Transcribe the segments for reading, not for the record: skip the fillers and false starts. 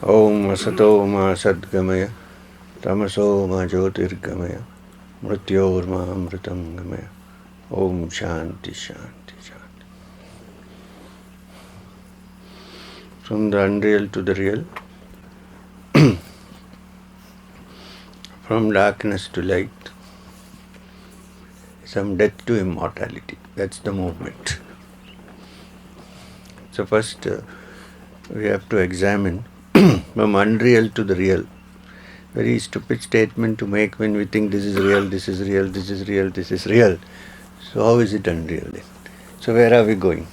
Om Asathoma Sathgamaya Tamasoma Jyotirgamaya Mrityorma Amritam Gamaya. Om Shanti Shanti Shanti. From the unreal to the real, from darkness to light, from death to immortality. That's the movement. So first we have to examine from unreal to the real. Very stupid statement to make when we think this is real, this is real, this is real, this is real. So how is it unreal then? So where are we going?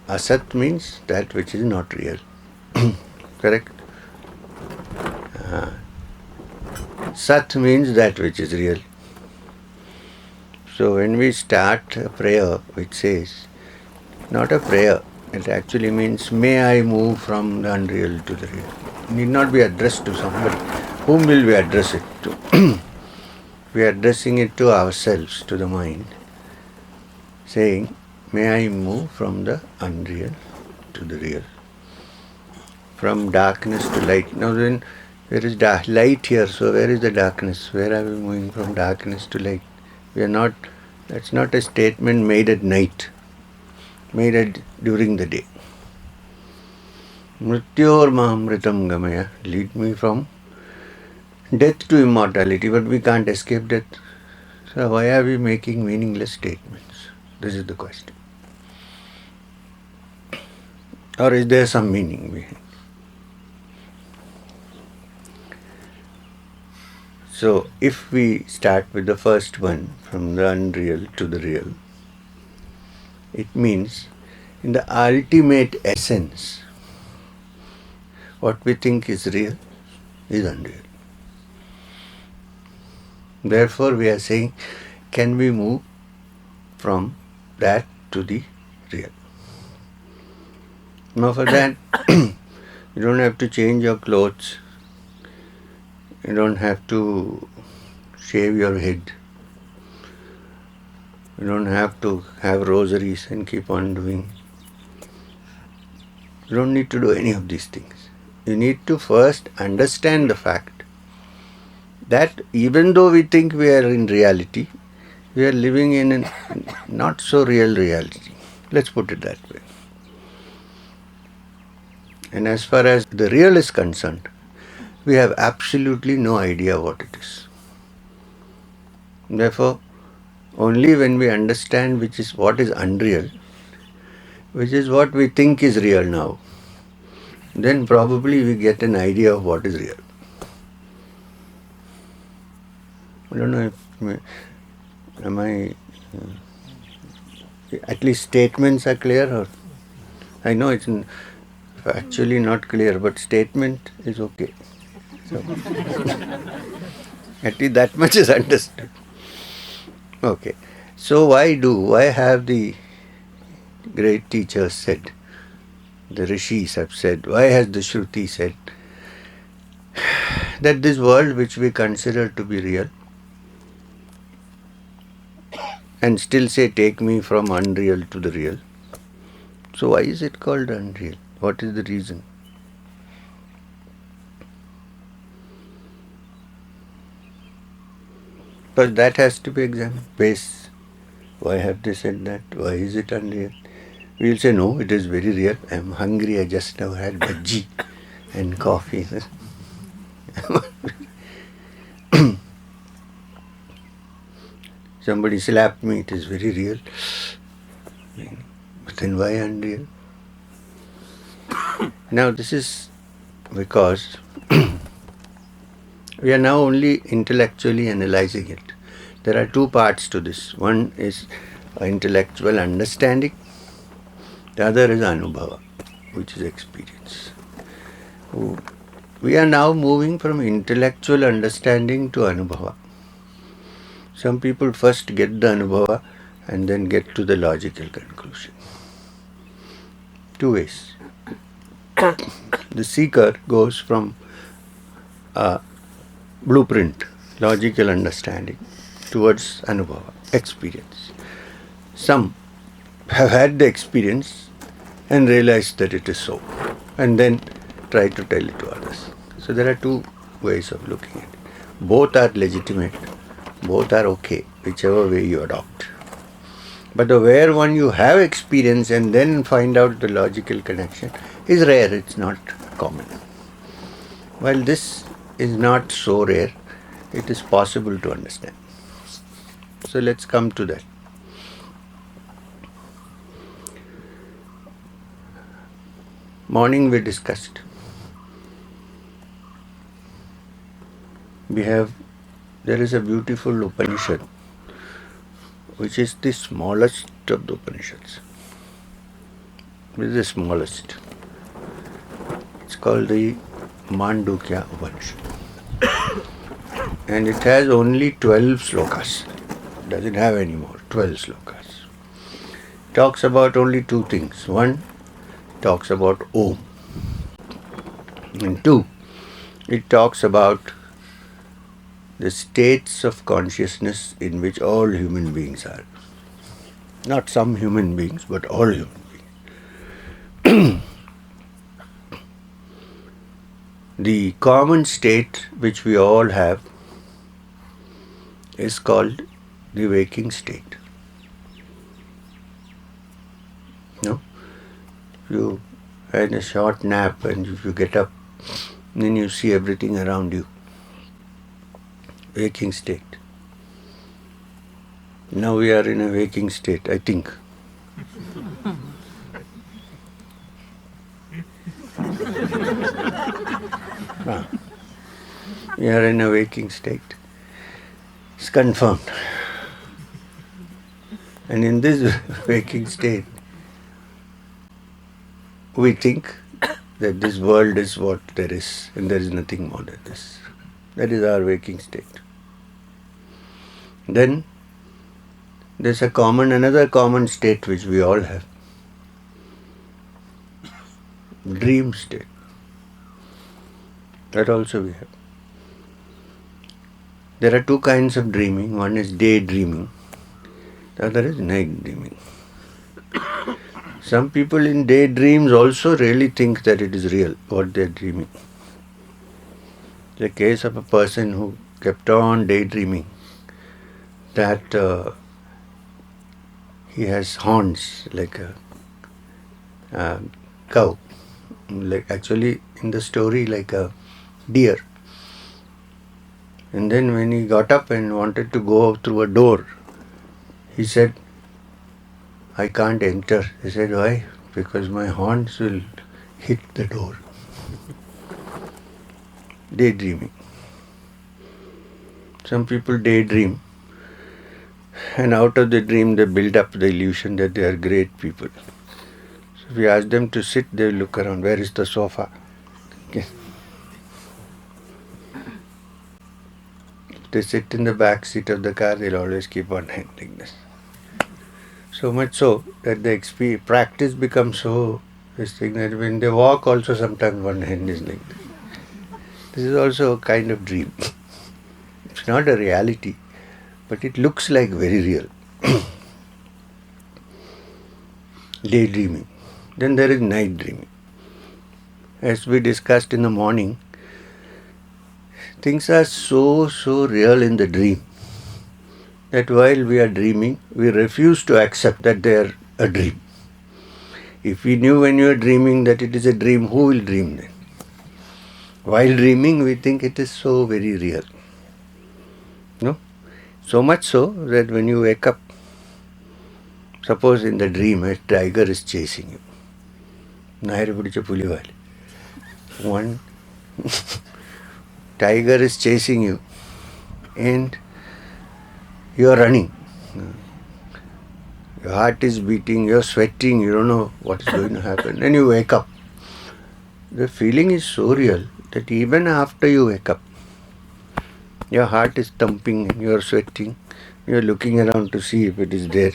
Asat means that which is not real. Correct? Sat means that which is real. So when we start a prayer which says, not a prayer, it actually means, may I move from the unreal to the real. It need not be addressed to somebody. Whom will we address it to? We are addressing it to ourselves, to the mind, saying, may I move from the unreal to the real. From darkness to light. Now then, there is light here, so where is the darkness? Where are we moving from darkness to light? We are not, that's not a statement made at night, made during the day. Mrityorma Amritam Gamaya, lead me from death to immortality, but we can't escape death. So why are we making meaningless statements? This is the question. Or is there some meaning behind? So if we start with the first one, from the unreal to the real, it means in the ultimate essence, what we think is real is unreal. Therefore we are saying, can we move from that to the real? Now for that, you don't have to change your clothes. You don't have to shave your head. You don't have to have rosaries and keep on doing. You don't need to do any of these things. You need to first understand the fact that even though we think we are in reality, we are living in a not so real reality. Let's put it that way. And as far as the real is concerned, we have absolutely no idea what it is. Therefore, only when we understand which is what is unreal, which is what we think is real now, then probably we get an idea of what is real. I don't know if am I at least statements are clear, or I know it's actually not clear, but statement is okay. So at least that much is understood. Okay. So why have the great teachers said, the rishis have said, why has the Shruti said that this world which we consider to be real, and still say, take me from unreal to the real. So why is it called unreal? What is the reason? But that has to be examined. Base. Why have they said that? Why is it unreal? We will say, no, it is very real. I am hungry. I just now had bhaji and coffee. Somebody slapped me. It is very real. But then why unreal? Now this is because we are now only intellectually analyzing it. There are two parts to this. One is intellectual understanding. The other is anubhava, which is experience. We are now moving from intellectual understanding to anubhava. Some people first get the anubhava and then get to the logical conclusion. Two ways. The seeker goes from blueprint, logical understanding, towards anubhava, experience. Some have had the experience and realize that it is so, and then try to tell it to others. So there are two ways of looking at it. Both are legitimate, both are okay, whichever way you adopt. But the where one you have experience and then find out the logical connection is rare, it's not common. While this is not so rare, it is possible to understand. So let's come to that. Morning we discussed. There is a beautiful Upanishad, which is the smallest of the Upanishads. It is the smallest. It's called the Mandukya Upanishad. And it has only 12 shlokas. It doesn't have any more, 12 shlokas. It talks about only two things. One, talks about Om. And two, it talks about the states of consciousness in which all human beings are. Not some human beings, but all human beings. The common state which we all have is called the waking state. No? You had a short nap and if you get up, then you see everything around you. Waking state. Now we are in a waking state, I think. We are in a waking state. It's confirmed. And in this waking state, we think that this world is what there is and there is nothing more than this. That is our waking state. Then there's another common state which we all have. Dream state. That also we have. There are two kinds of dreaming. One is daydreaming. The other is night dreaming. Some people in daydreams also really think that it is real, what they are dreaming. The case of a person who kept on daydreaming that he has horns like a cow, like actually in the story like a deer. And then when he got up and wanted to go through a door, he said, I can't enter. He said, why? Because my horns will hit the door. Daydreaming. Some people daydream, and out of the dream they build up the illusion that they are great people. So if you ask them to sit, they will look around, where is the sofa? Okay. If they sit in the back seat of the car, they'll always keep one hand like this. So much so that the practice becomes so this thing that when they walk also sometimes one hand is like this. This is also a kind of dream. It's not a reality, but it looks like very real. Daydreaming. Then there is night dreaming. As we discussed in the morning, things are so real in the dream that while we are dreaming, we refuse to accept that they are a dream. If we knew when you are dreaming that it is a dream, who will dream then? While dreaming, we think it is so very real. No? So much so that when you wake up, suppose in the dream a tiger is chasing you. One tiger is chasing you and you are running. Your heart is beating, you are sweating, you don't know what is going to happen. And you wake up. The feeling is so real that even after you wake up, your heart is thumping and you are sweating, you are looking around to see if it is there.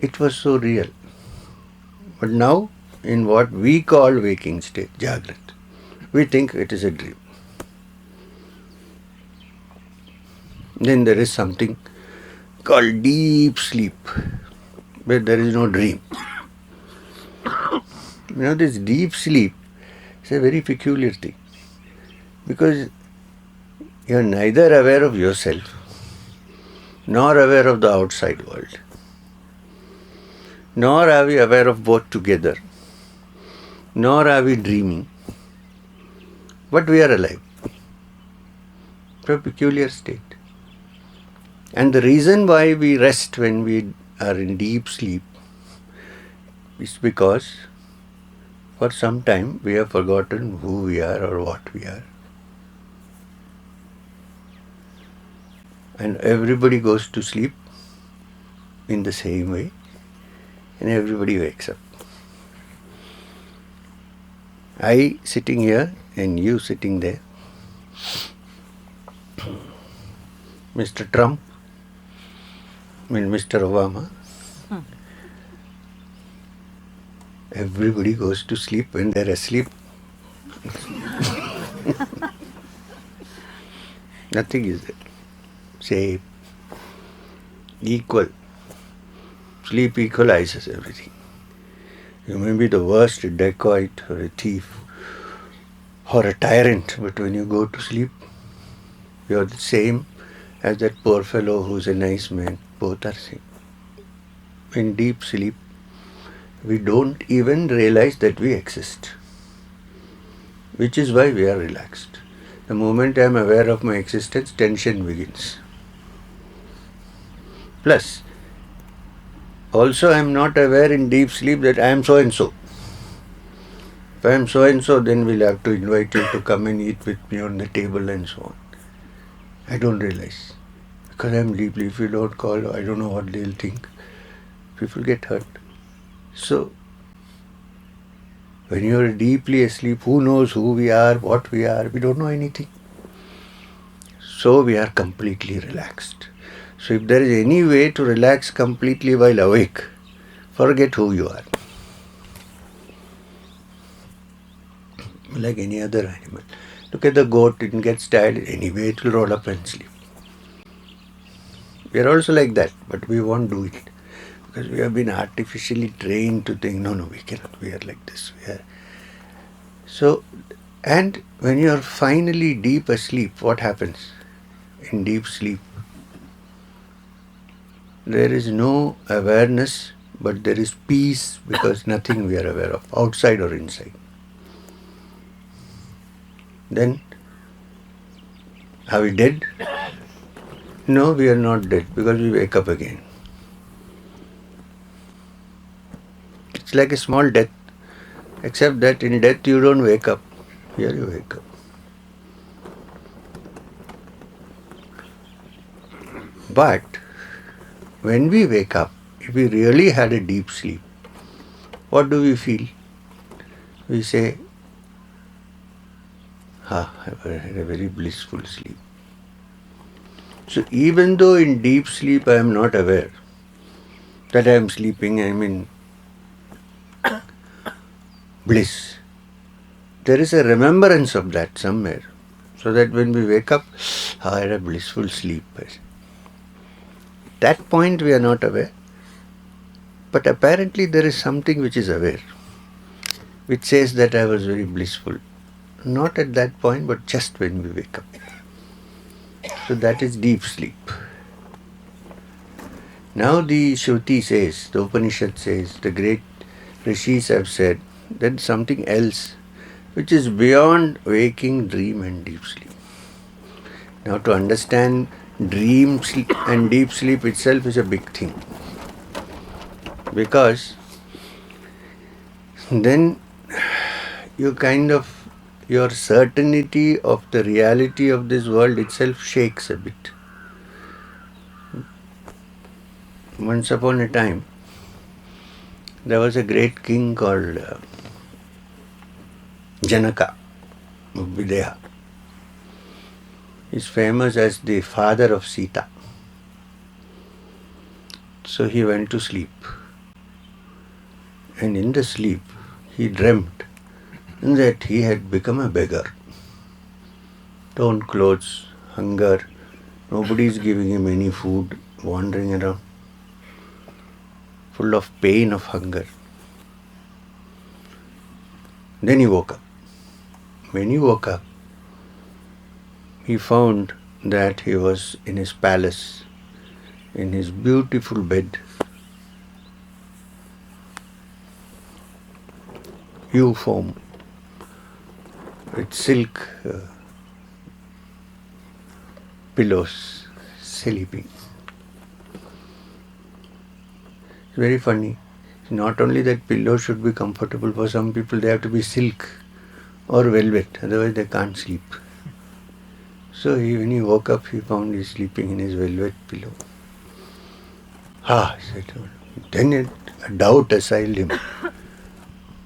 It was so real. But now, in what we call waking state, Jagrat, we think it is a dream. Then there is something called deep sleep, where there is no dream. This deep sleep is a very peculiar thing, because you are neither aware of yourself nor aware of the outside world, nor are we aware of both together, nor are we dreaming, but we are alive. It's a peculiar state. And the reason why we rest when we are in deep sleep is because for some time we have forgotten who we are or what we are. And everybody goes to sleep in the same way, and everybody wakes up. I sitting here and you sitting there. Mr. Trump, Mr. Obama, everybody goes to sleep when they're asleep. Nothing is there. Same. Equal. Sleep equalizes everything. You may be the worst dacoit or a thief or a tyrant, but when you go to sleep, you are the same as that poor fellow who's a nice man. Both are same. In deep sleep, we don't even realize that we exist, which is why we are relaxed. The moment I am aware of my existence, tension begins. Plus, also I am not aware in deep sleep that I am so and so. If I am so and so, then we'll have to invite you to come and eat with me on the table and so on. I don't realize. Because I am deeply, if you don't call, I don't know what they'll think. People get hurt. So, when you are deeply asleep, who knows who we are, what we are? We don't know anything. So we are completely relaxed. So if there is any way to relax completely while awake, forget who you are. Like any other animal. Look at the goat, it gets tired, anyway it will roll up and sleep. We are also like that, but we won't do it. Because we have been artificially trained to think, no, we cannot, we are like this. So, and when you are finally deep asleep, what happens? In deep sleep, there is no awareness, but there is peace, because nothing we are aware of, outside or inside. Then, are we dead? No, we are not dead, because we wake up again. It's like a small death, except that in death you don't wake up. Here you wake up. But when we wake up, if we really had a deep sleep, what do we feel? We say, I had a very blissful sleep. So even though in deep sleep I am not aware that I am sleeping, I am in bliss, there is a remembrance of that somewhere. So that when we wake up, I had a blissful sleep. That point we are not aware. But apparently there is something which is aware, which says that I was very blissful. Not at that point, but just when we wake up. So that is deep sleep. Now the Shruti says, the Upanishad says, the great Rishis have said that something else which is beyond waking, dream and deep sleep. Now to understand dream sleep and deep sleep itself is a big thing. Because then your certainty of the reality of this world itself shakes a bit. Once upon a time, there was a great king called Janaka of Videha. He is famous as the father of Sita. So he went to sleep. And in the sleep, he dreamt that he had become a beggar. Torn clothes, hunger, nobody is giving him any food, wandering around, full of pain of hunger. Then he woke up. When he woke up, he found that he was in his palace, in his beautiful bed. Hue foam with silk pillows, sleeping. It's very funny. Not only that pillow should be comfortable, for some people they have to be silk or velvet, otherwise they can't sleep. So when he woke up, he found he sleeping in his velvet pillow. He said. Then a doubt assailed him.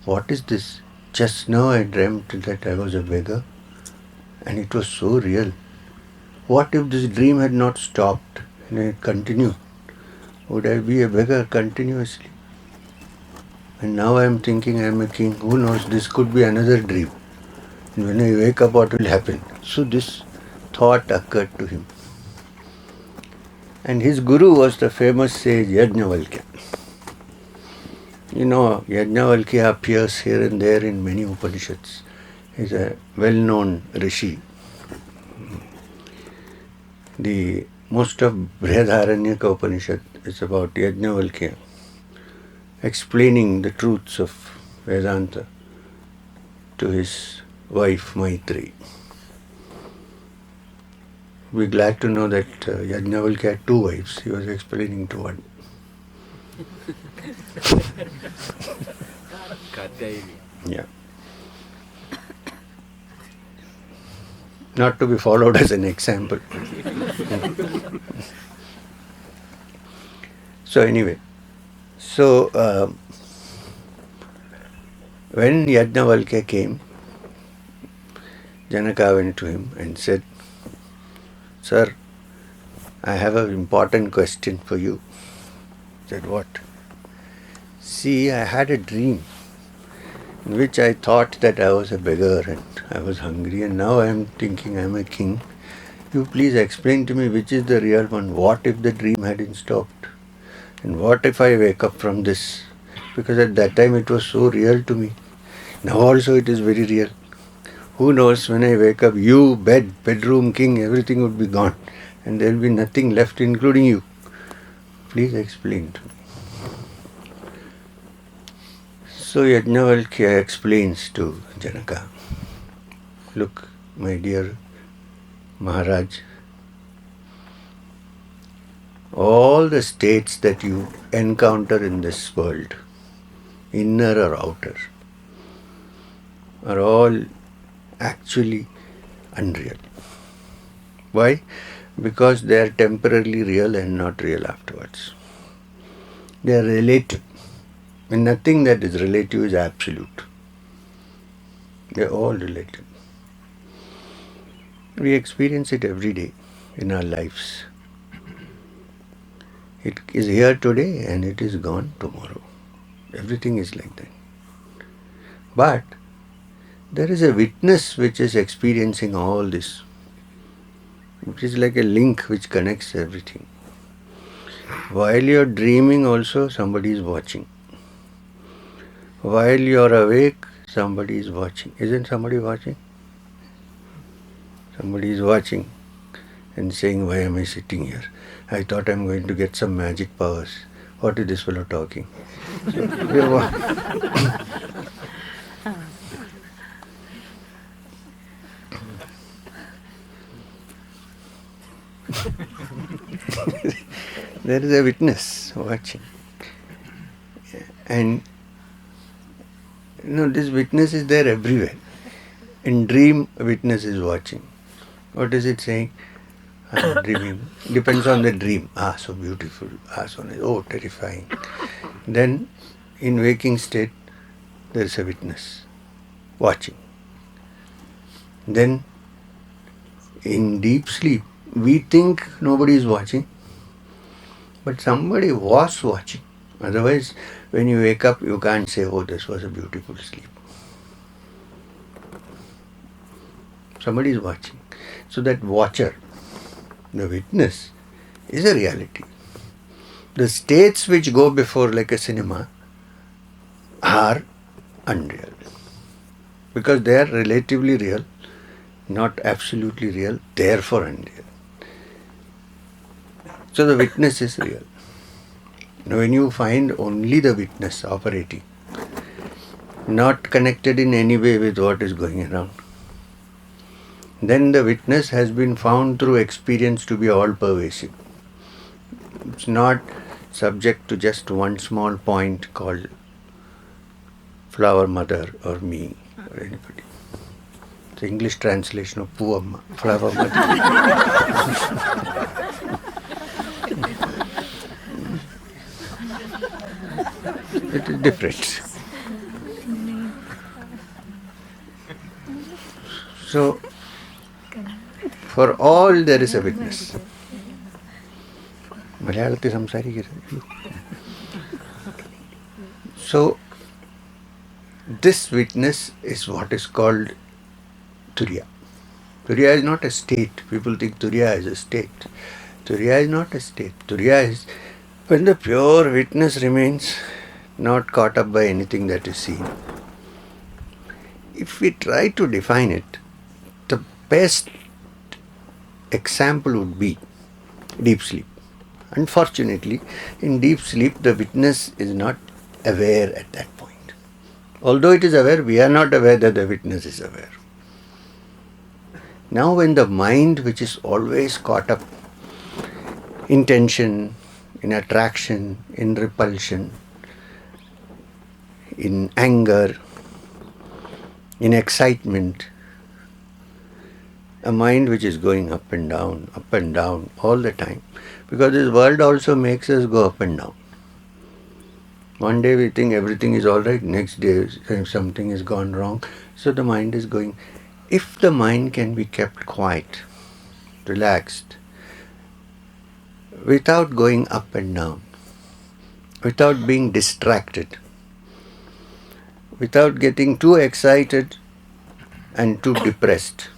What is this? Just now I dreamt that I was a beggar, and it was so real. What if this dream had not stopped and it continued? Would I be a beggar continuously? And now I am thinking I am a king. Who knows, this could be another dream. And when I wake up, what will happen? So this thought occurred to him. And his guru was the famous sage Yajnavalkya. You know, Yajnavalkya appears here and there in many Upanishads. He is a well-known rishi. The most of Brihadaranyaka Upanishad is about Yajnavalkya explaining the truths of Vedanta to his wife Maitri. We're glad to know that Yajnavalkya had two wives. He was explaining to one. Yeah. Not to be followed as an example. So anyway, when Yajnavalkya came, Janaka went to him and said, "Sir, I have an important question for you." He said, "What?" "See, I had a dream in which I thought that I was a beggar and I was hungry, and now I am thinking I am a king. You please explain to me which is the real one. What if the dream hadn't stopped? And what if I wake up from this? Because at that time it was so real to me. Now also it is very real. Who knows, when I wake up, you, bedroom king, everything would be gone. And there will be nothing left, including you. Please explain to me." So Yajnavalkya explains to Janaka, "Look, my dear Maharaj, all the states that you encounter in this world, inner or outer, are all actually unreal. Why? Because they are temporarily real and not real afterwards. They are relative. And nothing that is relative is absolute. They are all relative. We experience it every day in our lives. It is here today and it is gone tomorrow. Everything is like that. But there is a witness which is experiencing all this. It is like a link which connects everything. While you are dreaming also, somebody is watching. While you are awake, somebody is watching. Isn't somebody watching? Somebody is watching and saying, "Why am I sitting here? I thought I am going to get some magic powers. What is this fellow talking?" There is a witness watching. And this witness is there everywhere. In dream, a witness is watching. What is it saying? I am dreaming. Depends on the dream. So beautiful. So nice. Oh, terrifying. Then, in waking state, there is a witness watching. Then, in deep sleep, we think nobody is watching, but somebody was watching. Otherwise, when you wake up, you can't say, "Oh, this was a beautiful sleep." Somebody is watching. So that watcher, the witness, is a reality. The states which go before like a cinema are unreal. because they are relatively real, not absolutely real, therefore unreal. So the witness is real. Now when you find only the witness operating, not connected in any way with what is going around, then the witness has been found through experience to be all pervasive. It's not subject to just one small point called flower mother or me or anybody. It's the English translation of Puvamma, flower mother. It is different. So, for all there is a witness. So, this witness is what is called Turiya. Turiya is not a state. People think Turiya is a state. Turiya is not a state. Turiya is when the pure witness remains not caught up by anything that is seen. If we try to define it, the best example would be deep sleep. Unfortunately, in deep sleep, the witness is not aware at that point. Although it is aware, we are not aware that the witness is aware. Now when the mind, which is always caught up in tension, in attraction, in repulsion, in anger, in excitement, a mind which is going up and down all the time, because this world also makes us go up and down. One day we think everything is all right, next day something has gone wrong, so the mind is going. If the mind can be kept quiet, relaxed, without going up and down, without being distracted, without getting too excited and too depressed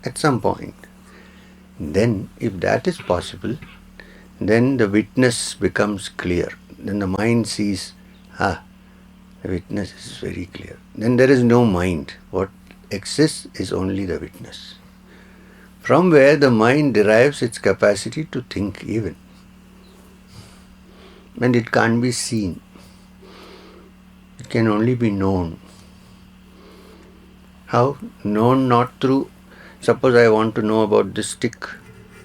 at some point, then if that is possible, then the witness becomes clear. Then the mind sees, the witness is very clear. Then there is no mind. What exists is only the witness. From where the mind derives its capacity to think even. And it can't be seen. It can only be known. How? Known not through, suppose I want to know about this stick.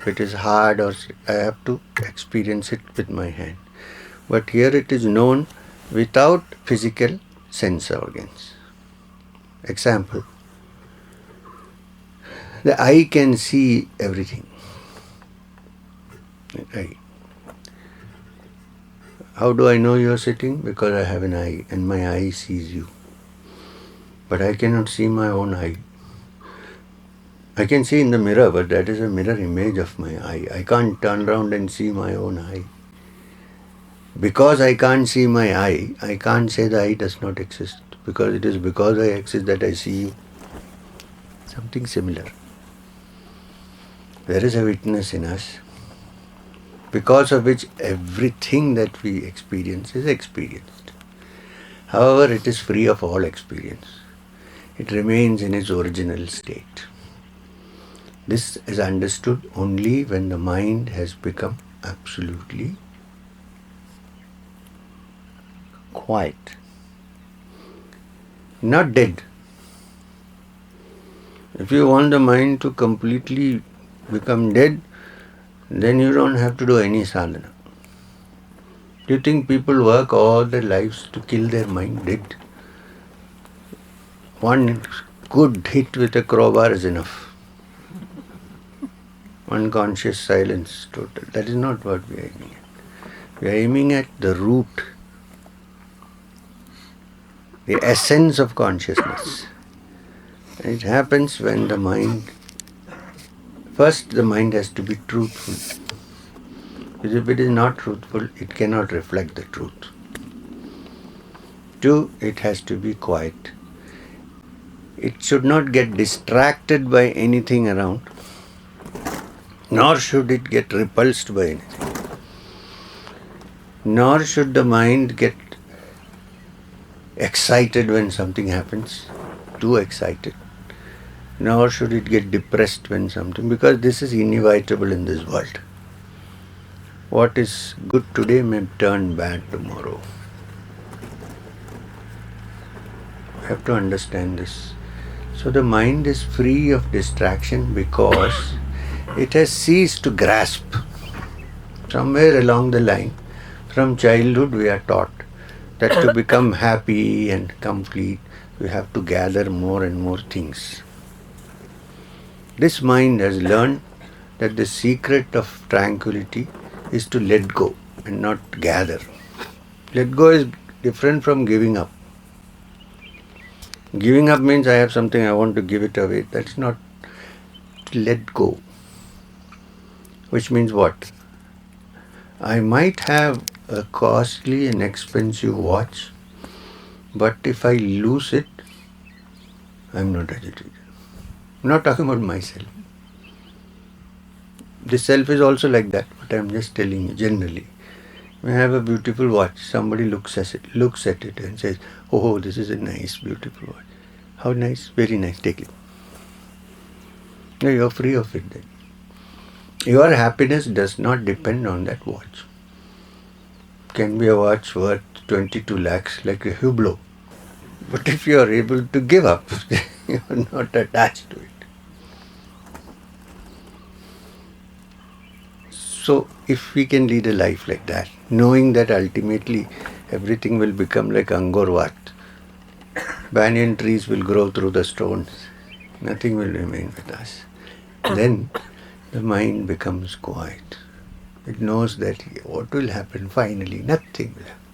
If it is hard, or I have to experience it with my hand. But here it is known without physical sense organs. Example. The eye can see everything. The eye. How do I know you are sitting? Because I have an eye and my eye sees you. But I cannot see my own eye. I can see in the mirror, but that is a mirror image of my eye. I can't turn around and see my own eye. Because I can't see my eye, I can't say the eye does not exist. Because it is because I exist that I see you. Something similar. There is a witness in us, because of which everything that we experience is experienced. However, it is free of all experience. It remains in its original state. This is understood only when the mind has become absolutely quiet. Not dead. If you want the mind to completely become dead, then you don't have to do any sadhana. Do you think people work all their lives to kill their mind dead? One good hit with a crowbar is enough. Unconscious silence, total. That is not what we are aiming at. We are aiming at the root, the essence of consciousness. And it happens when the mind, first the mind has to be truthful. Because if it is not truthful, it cannot reflect the truth. Two, it has to be quiet. It should not get distracted by anything around, nor should it get repulsed by anything. Nor should the mind get excited when something happens. too excited, nor should it get depressed when something, because this is inevitable in this world. What is good today may turn bad tomorrow. You have to understand this. So the mind is free of distraction because it has ceased to grasp. Somewhere along the line, from childhood we are taught that to become happy and complete, we have to gather more and more things. This mind has learned that the secret of tranquility is to let go and not gather. Let go is different from giving up. Giving up means I have something, I want to give it away. That's not let go. Which means what? I might have a costly and expensive watch, but if I lose it, I'm not agitated. I'm not talking about myself. The self is also like that, but I'm just telling you generally. When I have a beautiful watch, somebody looks at it and says, "Oh, this is a nice, beautiful watch." How nice? Very nice. Take it. No, you're free of it then. Your happiness does not depend on that watch. Can be a watch worth 22 lakhs like a Hublot. But if you are able to give up, you are not attached to it. So if we can lead a life like that, knowing that ultimately everything will become like Angkor banyan trees will grow through the stones, nothing will remain with us, then the mind becomes quiet. It knows that what will happen finally, nothing will happen.